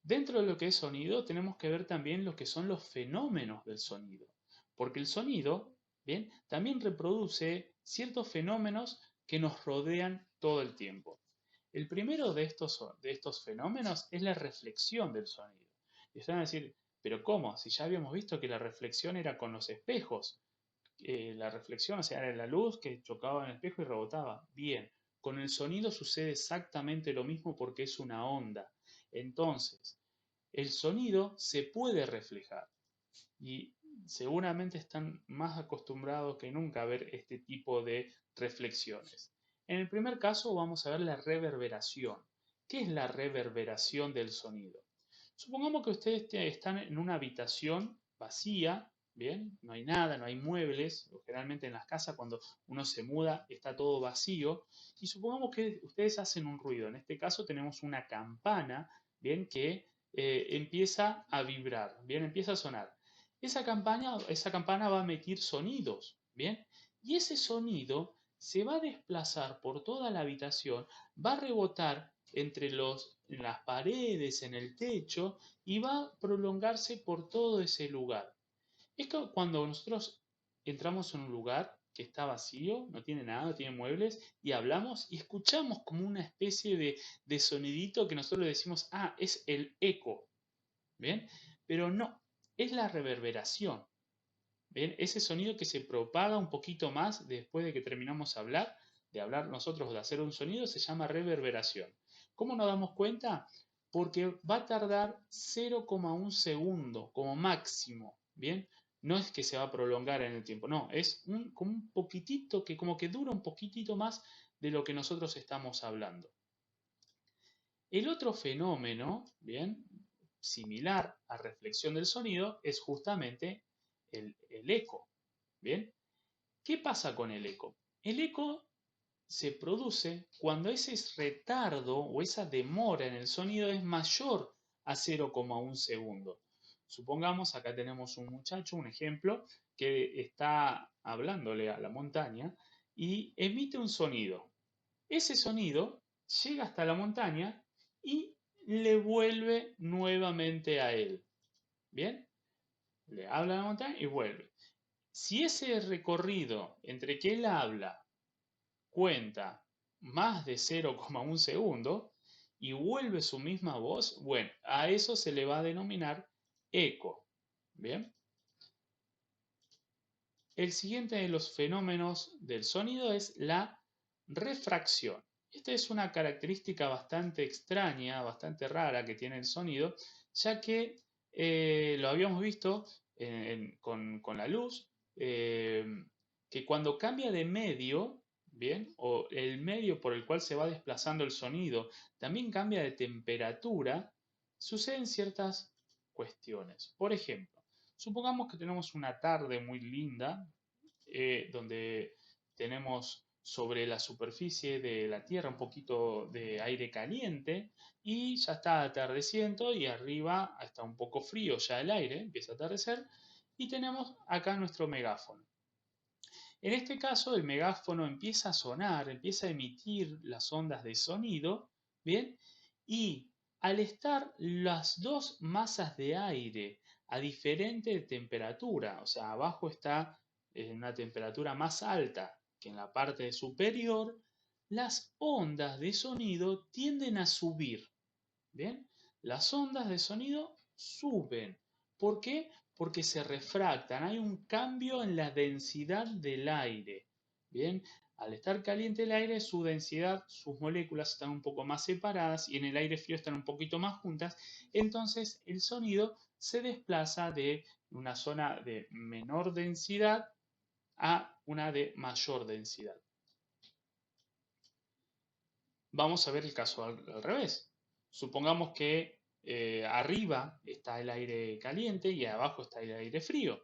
Dentro de lo que es sonido, tenemos que ver también lo que son los fenómenos del sonido, porque el sonido, bien, también reproduce ciertos fenómenos que nos rodean todo el tiempo. El primero de estos fenómenos es la reflexión del sonido. Y ustedes van a decir, pero ¿cómo? Si ya habíamos visto que la reflexión era con los espejos. La reflexión, o sea, era la luz que chocaba en el espejo y rebotaba. Bien, con el sonido sucede exactamente lo mismo porque es una onda. Entonces, el sonido se puede reflejar y seguramente están más acostumbrados que nunca a ver este tipo de reflexiones. En el primer caso vamos a ver la reverberación. ¿Qué es la reverberación del sonido? Supongamos que ustedes están en una habitación vacía, ¿bien? No hay nada, no hay muebles. Generalmente en las casas cuando uno se muda está todo vacío. Y supongamos que ustedes hacen un ruido. En este caso tenemos una campana, ¿bien? Que empieza a vibrar, ¿bien? Empieza a sonar. Esa campana va a emitir sonidos, ¿bien? Y ese sonido se va a desplazar por toda la habitación, va a rebotar en las paredes, en el techo, y va a prolongarse por todo ese lugar. Es que cuando nosotros entramos en un lugar que está vacío, no tiene nada, no tiene muebles, y hablamos y escuchamos como una especie de sonidito que nosotros le decimos, ah, es el eco, ¿bien? Pero no, es la reverberación. ¿Ven? Ese sonido que se propaga un poquito más después de que terminamos de hablar nosotros, de hacer un sonido, se llama reverberación. ¿Cómo nos damos cuenta? Porque va a tardar 0,1 segundo como máximo, ¿bien? No es que se va a prolongar en el tiempo, no, es como un poquitito, que como que dura un poquitito más de lo que nosotros estamos hablando. El otro fenómeno, ¿bien? Similar a reflexión del sonido, es justamente el eco. ¿Bien? ¿Qué pasa con el eco? El eco se produce cuando ese retardo o esa demora en el sonido es mayor a 0,1 segundo. Supongamos, acá tenemos un muchacho, un ejemplo, que está hablándole a la montaña y emite un sonido. Ese sonido llega hasta la montaña y le vuelve nuevamente a él. ¿Bien? Le habla a la montaña y vuelve. Si ese recorrido entre que él habla cuenta más de 0,1 segundo y vuelve su misma voz, bueno, a eso se le va a denominar eco. ¿Bien? El siguiente de los fenómenos del sonido es la refracción. Esta es una característica bastante extraña, bastante rara que tiene el sonido, ya que lo habíamos visto con la luz, eh, que cuando cambia de medio, ¿bien? O el medio por el cual se va desplazando el sonido también cambia de temperatura, suceden ciertas cuestiones. Por ejemplo, supongamos que tenemos una tarde muy linda, donde tenemos sobre la superficie de la Tierra un poquito de aire caliente y ya está atardeciendo y arriba está un poco frío ya el aire, empieza a atardecer y tenemos acá nuestro megáfono. En este caso el megáfono empieza a sonar, empieza a emitir las ondas de sonido, ¿bien? Y al estar las dos masas de aire a diferente temperatura, o sea, abajo está en una temperatura más alta que en la parte superior, las ondas de sonido tienden a subir, ¿bien? Las ondas de sonido suben. ¿Por qué? Porque se refractan. Hay un cambio en la densidad del aire. ¿Bien? Al estar caliente el aire, su densidad, sus moléculas están un poco más separadas y en el aire frío están un poquito más juntas. Entonces el sonido se desplaza de una zona de menor densidad a una de mayor densidad. Vamos a ver el caso al revés. Supongamos que arriba está el aire caliente y abajo está el aire frío.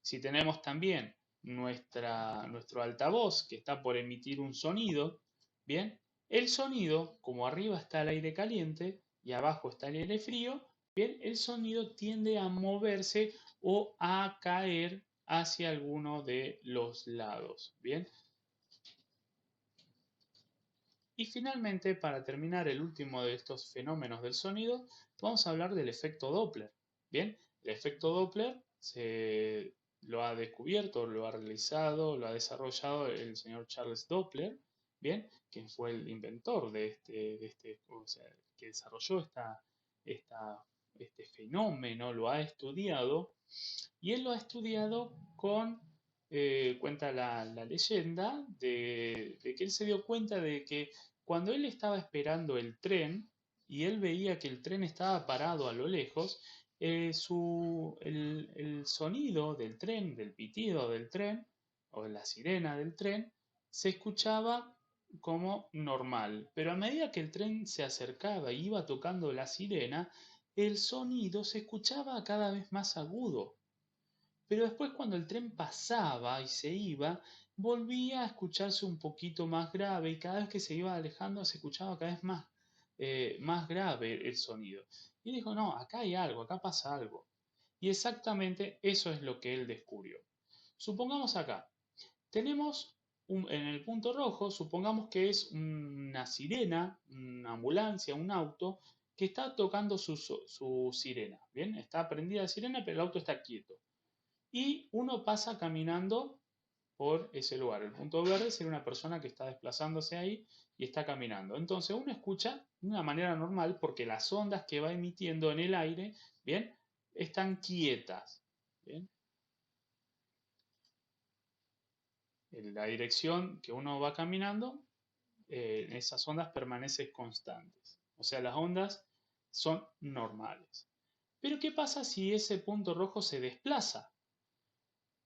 Si tenemos también nuestro altavoz que está por emitir un sonido, bien, el sonido, como arriba está el aire caliente y abajo está el aire frío, bien, el sonido tiende a moverse o a caer hacia alguno de los lados, bien. Y finalmente, para terminar el último de estos fenómenos del sonido, vamos a hablar del efecto Doppler. Bien, el efecto Doppler lo ha descubierto, lo ha realizado, lo ha desarrollado el señor Charles Doppler, bien, quien fue el inventor o sea, que desarrolló esta, este fenómeno, lo ha estudiado, y él lo ha estudiado cuenta la leyenda, de que él se dio cuenta de que cuando él estaba esperando el tren y él veía que el tren estaba parado a lo lejos, el sonido del tren, del pitido del tren, o la sirena del tren, se escuchaba como normal, pero a medida que el tren se acercaba y iba tocando la sirena, el sonido se escuchaba cada vez más agudo. Pero después cuando el tren pasaba y se iba, volvía a escucharse un poquito más grave y cada vez que se iba alejando se escuchaba cada vez más grave el sonido. Y dijo, no, acá hay algo, acá pasa algo. Y exactamente eso es lo que él descubrió. Supongamos acá, tenemos en el punto rojo, supongamos que es una sirena, una ambulancia, un auto, que está tocando su sirena. Bien, está prendida la sirena, pero el auto está quieto. Y uno pasa caminando por ese lugar. El punto verde sería una persona que está desplazándose ahí y está caminando. Entonces uno escucha de una manera normal porque las ondas que va emitiendo en el aire, ¿bien? Están quietas, ¿bien? En la dirección que uno va caminando, esas ondas permanecen constantes. O sea, las ondas son normales. Pero ¿qué pasa si ese punto rojo se desplaza?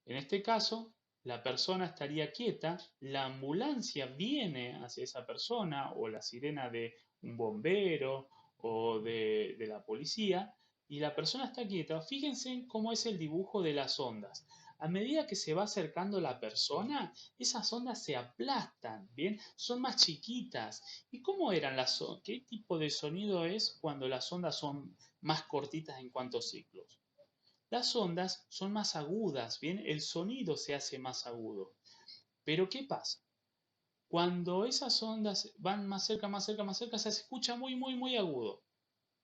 En este caso, la persona estaría quieta, la ambulancia viene hacia esa persona o la sirena de un bombero o de la policía y la persona está quieta. Fíjense cómo es el dibujo de las ondas. A medida que se va acercando la persona, esas ondas se aplastan, ¿bien? Son más chiquitas. ¿Y cómo eran las ondas? ¿Qué tipo de sonido es cuando las ondas son más cortitas en cuanto a ciclos? Las ondas son más agudas, ¿bien? El sonido se hace más agudo. Pero ¿qué pasa? Cuando esas ondas van más cerca, más cerca, más cerca, se escucha muy, muy, muy agudo.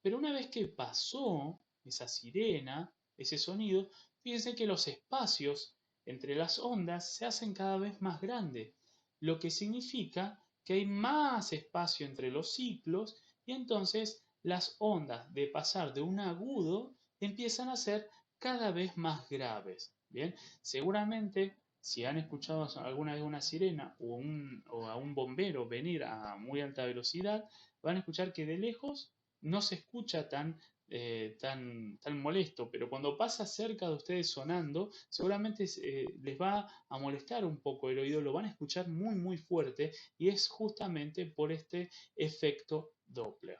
Pero una vez que pasó esa sirena, ese sonido, fíjense que los espacios entre las ondas se hacen cada vez más grandes, lo que significa que hay más espacio entre los ciclos y entonces las ondas de pasar de un agudo empiezan a ser cada vez más graves. Bien, seguramente si han escuchado alguna vez una sirena o a un bombero venir a muy alta velocidad, van a escuchar que de lejos no se escucha tan molesto, pero cuando pasa cerca de ustedes sonando, seguramente les va a molestar un poco el oído, lo van a escuchar muy, muy fuerte y es justamente por este efecto Doppler.